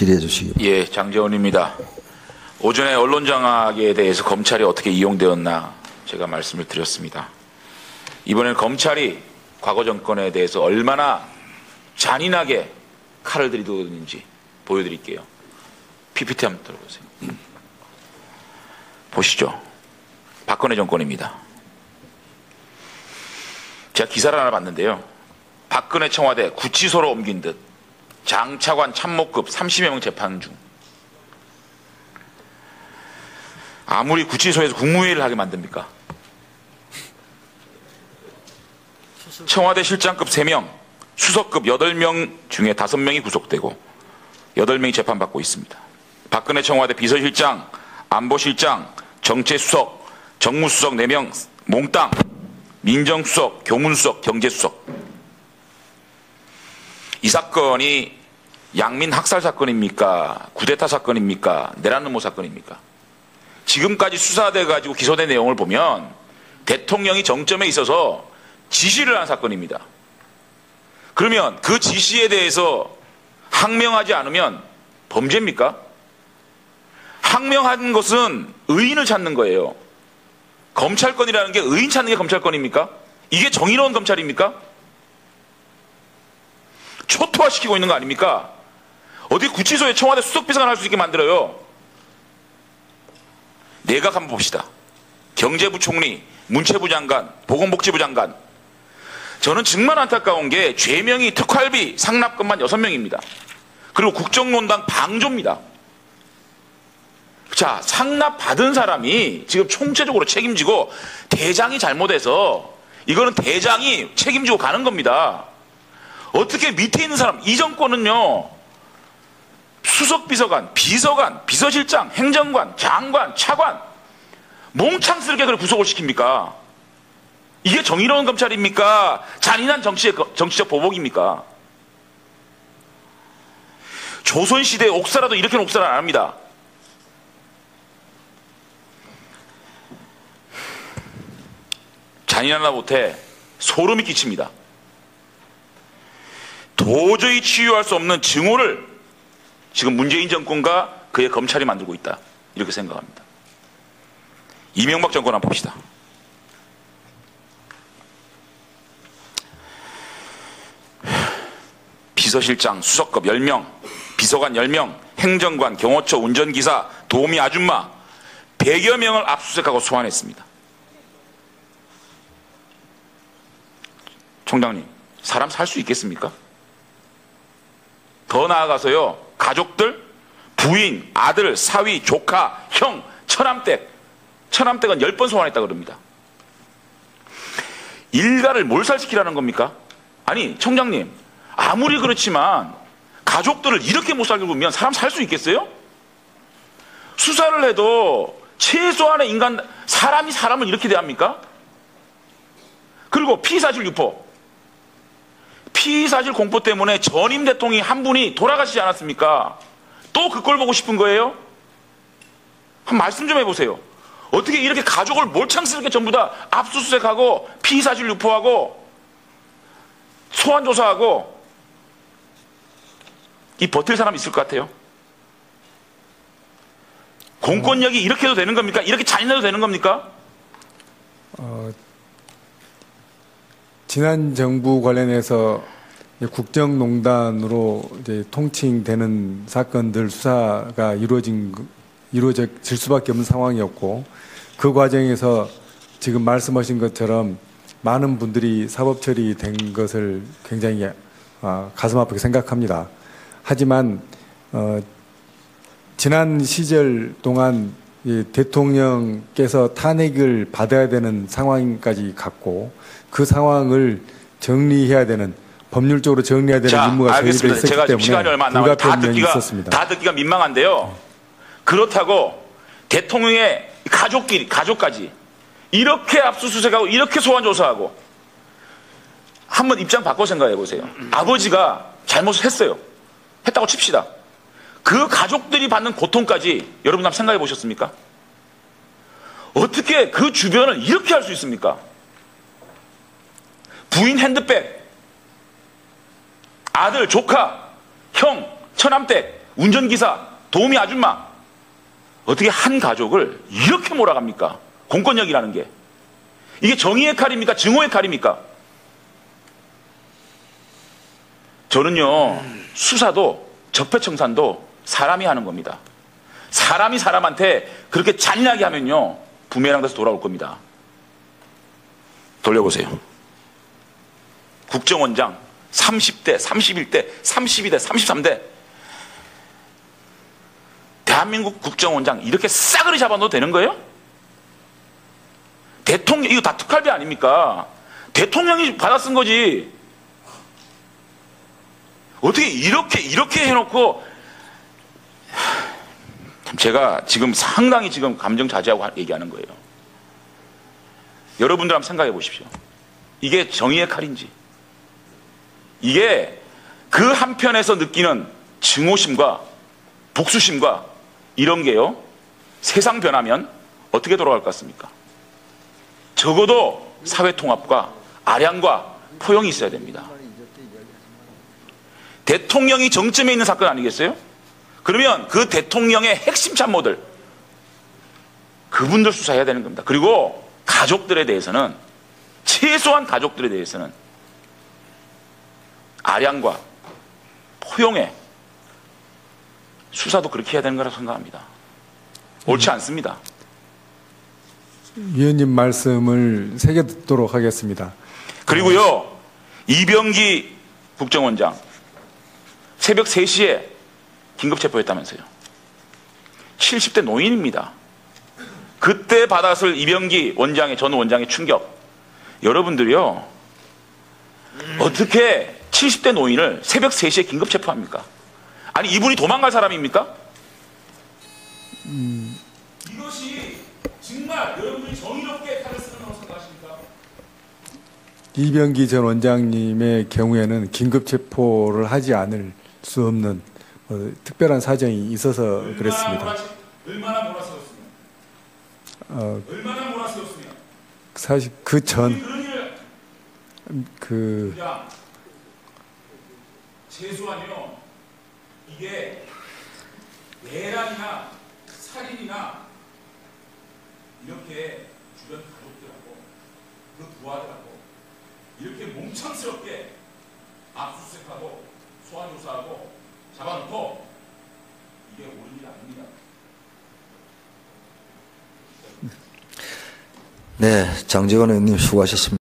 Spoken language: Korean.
질의해 주시기 바랍니다. 예, 장재원입니다. 오전에 언론장악에 대해서 검찰이 어떻게 이용되었나 제가 말씀을 드렸습니다. 이번엔 검찰이 과거 정권에 대해서 얼마나 잔인하게 칼을 들이대는지 보여드릴게요. PPT 한번 들어보세요. 보시죠. 박근혜 정권입니다. 제가 기사를 하나 봤는데요. 박근혜 청와대 구치소로 옮긴 듯 장차관 참모급 30여 명 재판 중. 아무리 구치소에서 국무회의를 하게 만듭니까? 청와대 실장급 3명, 수석급 8명 중에 5명이 구속되고 8명이 재판받고 있습니다. 박근혜 청와대 비서실장, 안보실장, 정체수석, 정무수석 4명 몽땅, 민정수석, 교문수석, 경제수석. 이 사건이 양민 학살 사건입니까? 쿠데타 사건입니까? 내란음모 사건입니까? 지금까지 수사돼 가지고 기소된 내용을 보면 대통령이 정점에 있어서 지시를 한 사건입니다. 그러면 그 지시에 대해서 항명하지 않으면 범죄입니까? 항명한 것은 의인을 찾는 거예요. 검찰권이라는 게 의인 찾는 게 검찰권입니까? 이게 정의로운 검찰입니까? 초토화시키고 있는 거 아닙니까? 어디 구치소에 청와대 수석비서관 할 수 있게 만들어요. 내각 한번 봅시다. 경제부총리, 문체부 장관, 보건복지부 장관. 저는 정말 안타까운 게 죄명이 특활비 상납금만 6명입니다. 그리고 국정농단 방조입니다. 자, 상납 받은 사람이 지금 총체적으로 책임지고 대장이 잘못해서 이거는 대장이 책임지고 가는 겁니다. 어떻게 밑에 있는 사람, 이 정권은요, 수석비서관, 비서관, 비서실장, 행정관, 장관, 차관, 몽창스럽게 그걸 구속을 시킵니까? 이게 정의로운 검찰입니까? 잔인한 정치적 보복입니까? 조선시대의 옥사라도 이렇게는 옥사를 안 합니다. 잔인하다 못해 소름이 끼칩니다. 도저히 치유할 수 없는 증오를 지금 문재인 정권과 그의 검찰이 만들고 있다. 이렇게 생각합니다. 이명박 정권 한번 봅시다. 비서실장, 수석급 10명, 비서관 10명, 행정관, 경호처, 운전기사, 도우미 아줌마 100여 명을 압수수색하고 소환했습니다. 총장님, 사람 살 수 있겠습니까? 더 나아가서요, 가족들, 부인, 아들, 사위, 조카, 형, 처남댁, 처남댁은 10번 소환했다 그럽니다. 일가를 몰살시키라는 겁니까? 아니, 총장님, 아무리 그렇지만 가족들을 이렇게 못 살게 보면 사람 살 수 있겠어요? 수사를 해도 최소한의 사람이 사람을 이렇게 대합니까? 그리고 피의사실 유포. 피의사실 공포 때문에 전임 대통령이 한 분이 돌아가시지 않았습니까? 또 그 꼴 보고 싶은 거예요? 한 말씀 좀 해보세요. 어떻게 이렇게 가족을 몰창스럽게 전부 다 압수수색하고 피의사실 유포하고 소환조사하고 이 버틸 사람 있을 것 같아요? 공권력이 이렇게 해도 되는 겁니까? 이렇게 잔인해도 되는 겁니까? 지난 정부 관련해서 국정농단으로 이제 통칭되는 사건들 수사가 이루어질 수밖에 없는 상황이었고, 그 과정에서 지금 말씀하신 것처럼 많은 분들이 사법 처리된 것을 굉장히 가슴 아프게 생각합니다. 하지만 지난 시절 동안 대통령께서 탄핵을 받아야 되는 상황까지 갔고, 그 상황을 정리해야 되는, 법률적으로 정리해야 되는 임무가 저희들이 있었기 제가 때문에 시간이 얼마 안 남아요. 있었습니다. 다 듣기가 민망한데요. 그렇다고 대통령의 가족까지 이렇게 압수수색하고 이렇게 소환조사하고, 한번 입장 바꿔 생각해 보세요. 아버지가 잘못을 했어요. 했다고 칩시다. 그 가족들이 받는 고통까지 여러분 한번 생각해 보셨습니까? 어떻게 그 주변을 이렇게 할 수 있습니까? 부인 핸드백, 아들, 조카, 형, 처남댁 운전기사, 도우미 아줌마, 어떻게 한 가족을 이렇게 몰아갑니까? 공권력이라는 게. 이게 정의의 칼입니까? 증오의 칼입니까? 저는요, 수사도 적폐청산도 사람이 하는 겁니다. 사람이 사람한테 그렇게 잔인하게 하면요, 부메랑 돼서 돌아올 겁니다. 돌려보세요. 국정원장 30대, 31대, 32대, 33대. 대한민국 국정원장 이렇게 싸그리 잡아놓어도 되는 거예요? 대통령, 이거 다 특활비 아닙니까? 대통령이 받아 쓴 거지. 어떻게 이렇게 해놓고, 제가 지금 상당히 지금 감정 자제하고 얘기하는 거예요. 여러분들 한번 생각해 보십시오. 이게 정의의 칼인지, 이게 그 한편에서 느끼는 증오심과 복수심과 이런 게요, 세상 변하면 어떻게 돌아갈 것 같습니까? 적어도 사회통합과 아량과 포용이 있어야 됩니다. 대통령이 정점에 있는 사건 아니겠어요? 그러면 그 대통령의 핵심 참모들, 그분들 수사해야 되는 겁니다. 그리고 가족들에 대해서는, 최소한 가족들에 대해서는 아량과 포용의 수사도 그렇게 해야 되는 거라고 생각합니다. 옳지 않습니다. 위원님 말씀을 새겨 듣도록 하겠습니다. 그리고요, 이병기 국정원장 새벽 3시에 긴급 체포했다면서요. 70대 노인입니다. 그때 받았을 이병기 원장의, 전 원장의 충격. 여러분들이요, 어떻게 70대 노인을 새벽 3시에 긴급 체포합니까? 아니, 이분이 도망갈 사람입니까? 이것이 정말 여러분들이 정의롭게 칼을 쓰는 거라고 생각하십니까? 이병기 전 원장님의 경우에는 긴급 체포를 하지 않을 수 없는 특별한 사정이 있어서 그랬습니다. 얼마나 몰아세웠습니까? 얼마나 몰아세웠습니까? 사실 그 전, 그냥 최소한요, 이게 내란이나 살인이나 이렇게 주변 가족들하고 그 부하들하고 이렇게 몽창스럽게 압수수색하고 소환조사하고 잡아놓고, 이게 옳은 일 아닙니다. 네, 장제원 의원님 수고하셨습니다.